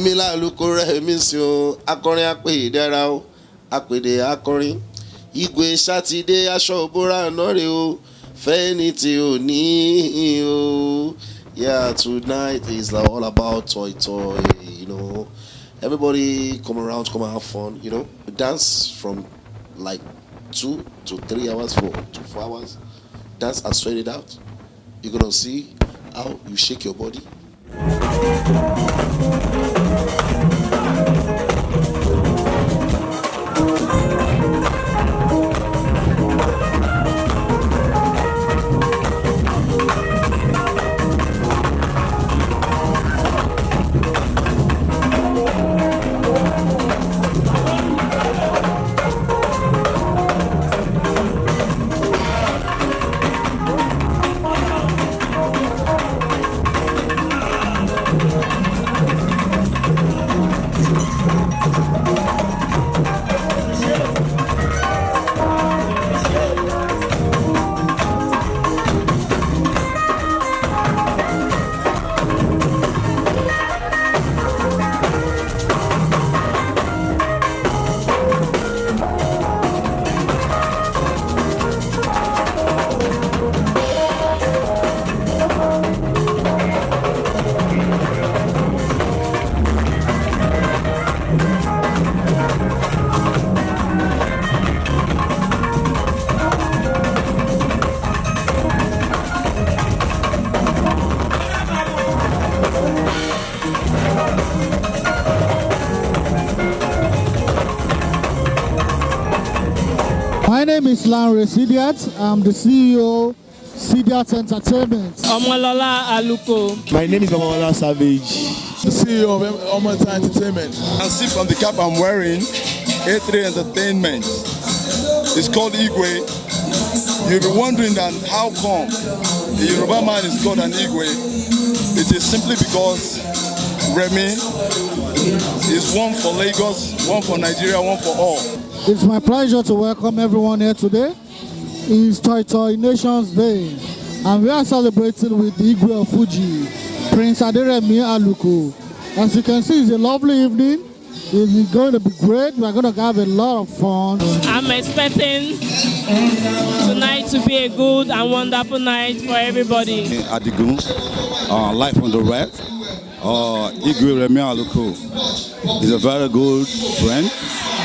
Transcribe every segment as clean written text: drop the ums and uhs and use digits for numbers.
Èmi lálùkò rẹ̀ mi sí o, akọrin apè ìdára o, apèdè akọrin. Igwe Sátidé aṣọ òbúra náà rè o, fẹ́ni tí ò ní o. Yeah, tonight is all about toy, you know. Everybody come around, come and have fun, you know. We dance from like 2 to 3 hours, 4 to 4 hours. Dance and sweat it out. You're gonna see how you shake your body. My name is Lanre Sidiat. I'm the CEO Sidiat Entertainment. Omolola Aluko. My name is Omolola Savage, the CEO of Omolola Entertainment. And see from the cap I'm wearing, A3 Entertainment. It's called Igwe. You'll be wondering then how come the Yoruba man is called an Igwe. It is simply because Remy is one for Lagos, one for Nigeria, one for all. It's my pleasure to welcome everyone here today. It's Toy Nations Day, and we are celebrating with the Igwe of Fuji, Prince Aderemi Aluko. As you can see, it's a lovely evening. It's going to be great. We're going to have a lot of fun. I'm expecting tonight to be a good and wonderful night for everybody. Adigun, live on the red. Igwe Remi Aluko is a very good friend,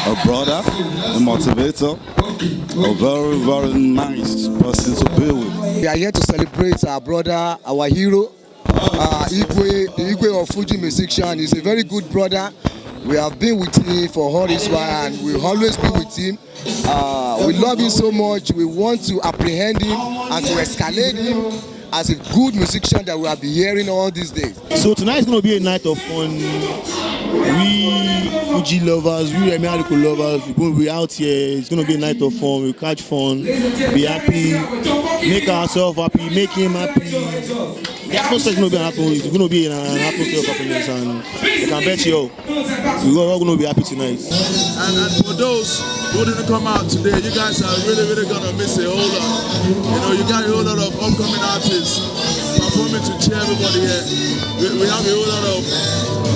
a brother, a motivator, a very, very nice person to be with. We are here to celebrate our brother, our hero, Igwe, the Igwe of Fuji musician. He's a very good brother. We have been with him for all this while and we'll always be with him. We love him so much. We want to apprehend him and to escalate him as a good musician that we have been hearing all these days. So tonight is going to be a night of fun. We Fuji lovers, we Remi Aluko lovers, we're going to be out here. It's going to be a night of fun. We'll catch fun, be happy, make ourselves happy, make him happy. The atmosphere is going to be happy. It's going to be an atmosphere of happiness, and I can bet you we're all going to be happy tonight. And for those who didn't come out today, you guys are really going to miss a whole lot. You know, you got a whole lot of upcoming artists performing to cheer everybody here. We have a whole lot of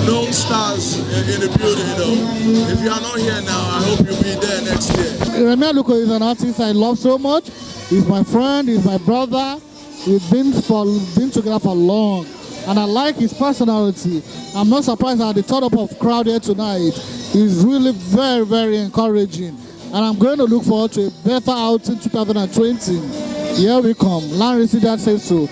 known stars in the building, you know. If you are not here now, I hope you'll be there next year. Remi Aluko is an artist I love so much. He's my friend, he's my brother. We've been together for long, and I like his personality. I'm not surprised at the turn up of crowd here tonight. He's really very, very encouraging, and I'm going to look forward to a better out in 2020. Here we come. Lanre Sidiat says so.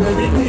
Bye.